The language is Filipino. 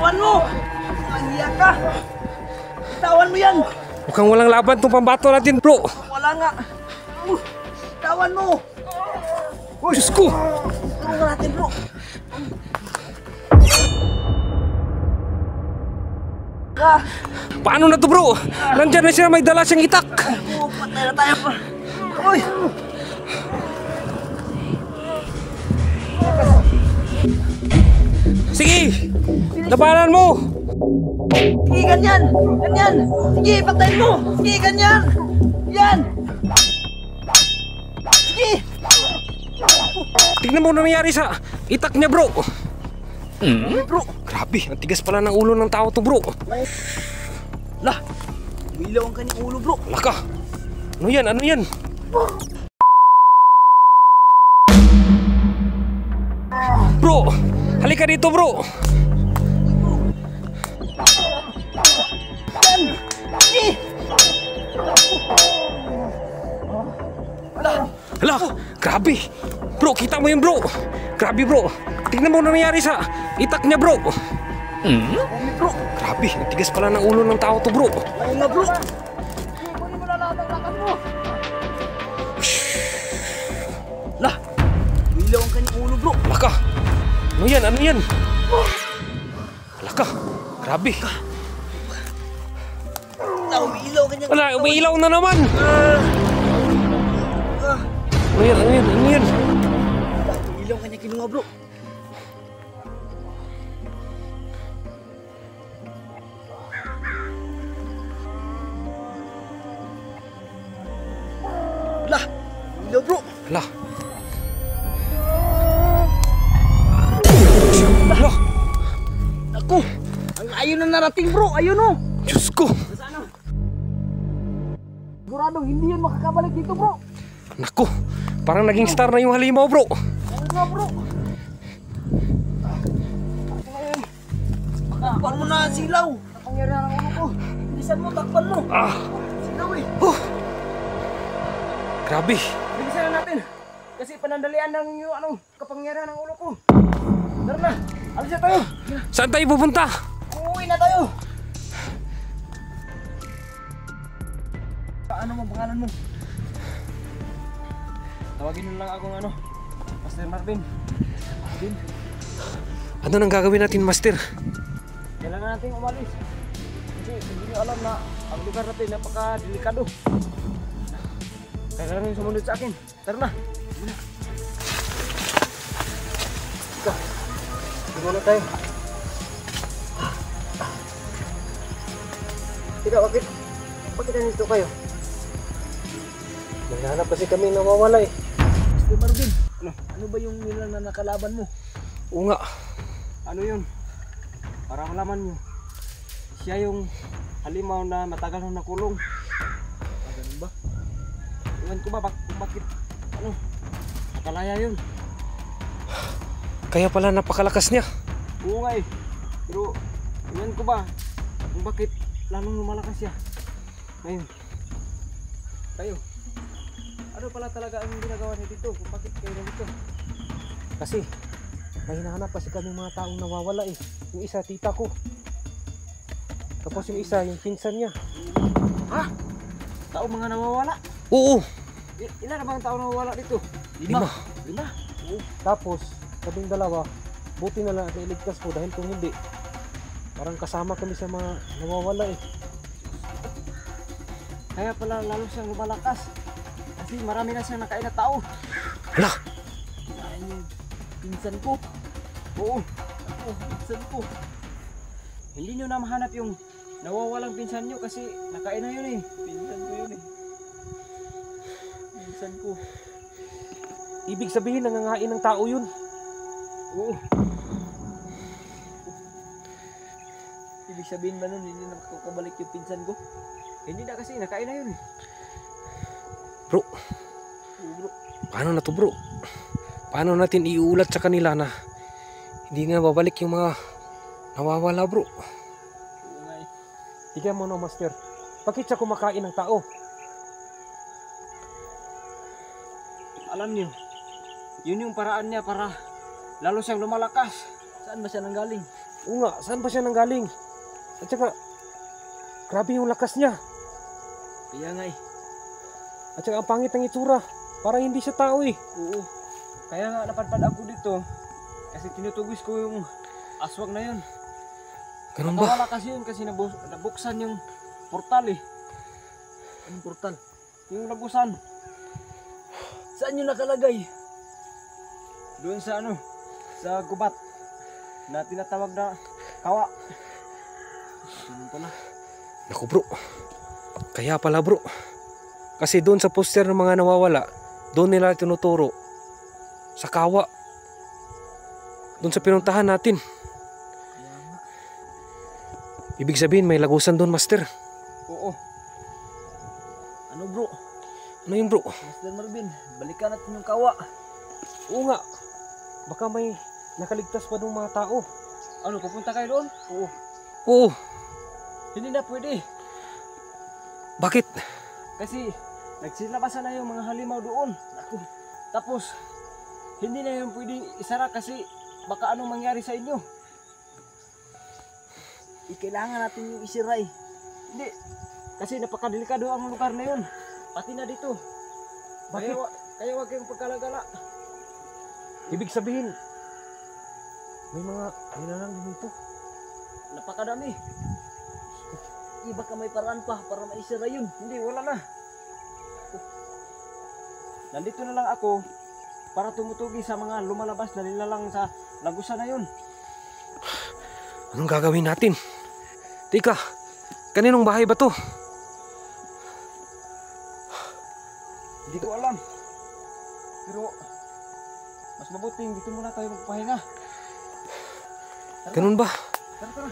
Bitawan mo! Mahiya ka! Bitawan mo yan! Mukhang walang laban tong pambato natin, bro. Wala nga! Bitawan mo! Diyos ko! Tulungan natin, bro! Paano na to, bro? Nandyan na siya, may dala siyang itak. Patay na tayo pa! Uy! Sige! Labanan mo! Sige, ganyan! Ganyan! Sige, patayin mo! Sige, ganyan! Yan! Sige! Tignan mo na nangyari sa itak niya, bro. Bro! Grabe, ang tigas pala ng ulo ng tao to, bro. Lah! Umilaw ang kanyang ulo, bro! Laka! Ano yan? Ano yan? Bro! Halika dito, bro! Yan! Sige! Hala! Grabe! Bro, kita mo yun, bro! Grabe, bro! Tignan mo na nangyari sa itak niya, bro! Bro! Grabe, ang tigas pala ng ulo ng tao to, bro. Oo nga, bro! Sige, kunin mo na lahat ang lakad mo! Lah! Umilaw ang kanyang ulo, bro! Laka! Ano yan? Ano yan? Laka! Grabe! Umilaw ang kanyang Wala, umiilaw na naman! Ano yan? Ano yan? Ano yan? Umilaw ang kanyang kinuha, bro! Lah! Umilaw, bro! Hala! Hala! Ako! Ang ayaw na narating, bro! Ayun, oh! Diyos ko! Sana? Siguradong hindi yun makakabalik dito, bro! Naku! Parang naging star na yung halimaw, bro! Ayun nga, bro! Takpan mo na ang silaw! Napangyarihan ang ulo ko! Bilisan mo, takpan mo! Ah! Silaw eh! Grabe! Bilisan na natin! Kasi panandalian ng yung kapangyarihan ng ulo ko! Tara na! Alis na tayo! Saan tayo pupunta? Uuwi na tayo! Ano mo, pangalan mo? Tawagin mo lang akong Master Marvin. Marvin? Ano nang gagawin natin, Master? Kailangan natin umalis. Kasi hindi nyo alam na ang lugar natin napaka-delikado. Kailangan nyo sumunod sa akin. Tara na! Ika, siguro tayo. Ika, bakit nandito kayo? Naghahanap kasi kami nawawala eh. Mr. Marvin, ano ba yung nilang na nakalaban mo? Oo nga. Ano yun? Para malaman nyo, siya yung halimaw na matagal na nakulong. Ganun ba? Iwan ko ba bakit nakalaya yun? Kaya pala napakalakas niya. Oo nga eh. Pero iwan ko ba kung bakit lalong lumalakas siya. Ngayon, tayo. Ano pala talaga ang ginagawa niya dito? Kung bakit kayo nandito? Kasi may hinahanap kasi kami mga taong nawawala eh. Yung isa, tita ko. Tapos yung isa, yung pinsan niya. Ha? Tao mga nawawala? Oo! Ilan na ba ang tao nawawala dito? 5. 5? Oo. Tapos, kaming dalawa, buti na lang at nailigtas ko dahil kung hindi, parang kasama kami sa mga nawawala eh. Kaya pala lalo siyang lumalakas. Kasi marami na siyang nakain na tao. Hala! Kinain yung pinsan ko. Oo, pinsan ko. Hindi nyo na mahanap yung nawawalang pinsan nyo kasi nakain na yun eh. Pinsan ko yun eh. Pinsan ko. Ibig sabihin, nangangain ng tao yun. Oo. Ibig sabihin ba nun, hindi na makakabalik yung pinsan ko? Hindi na kasi, nakain na yun. Bro, Oo, bro. paano na to, bro? Paano natin iulat sa kanila na hindi na babalik yung mga nawawala, bro? Oo nga eh. Tignan mo no, Master. Bakit siya kumakain ng tao? Alam niyo, yun yung paraan niya para lalo siyang lumalakas. Saan ba siya nanggaling? Oo nga, saan ba siya nanggaling? At saka, grabe yung lakas niya. Kaya nga eh. At saka ang pangit ng itsura. Parang hindi siya tao eh. Oo. Kaya nga napadpad ako dito. Kasi tinutugis ko yung aswang na yun. Ganun ba? Nakawala kasi yun kasi nabuksan yung portal eh. Anong portal? Yung labusan. Saan yun nakalagay? Doon sa ano? Sa gubat. Na tinatawag na kawa. Ganun pala. Naku bro. Kaya pala bro. Kasi doon sa poster ng mga nawawala, doon nila tinuturo. Sa kawa. Doon sa pinuntahan natin. Kaya nga. Ibig sabihin may lagusan doon, master. Oo. Ano bro? Ano yun bro? Master Marvin, balikan natin yung kawa. Oo nga. Baka may nakaligtas pa ng mga tao. Ano, pupunta kayo doon? Oo. Oo. Hindi na pwede. Bakit? Kasi nagsilabasan na yung mga halimaw doon. Naku. Tapos, hindi na yung pwede isara kasi baka anong mangyari sa inyo. Kailangan natin yung isira eh. Hindi. Kasi napakadelikado ang lugar na yun. Pati na dito. Bakit? Kaya wag kayong pagkalagala. Ibig sabihin, may mga nilalang dito. Napakadami. Baka may paraan pa para maisira yun. Hindi, wala na. Nandito na lang ako para tumutugi sa mga lumalabas na nilalang sa lagusan na yun. Anong gagawin natin? Tika, kaninong bahay ba to? Hindi ko alam. Pero mas mabuting dito muna tayo magpahinga. Ganun ba? Tara, tara.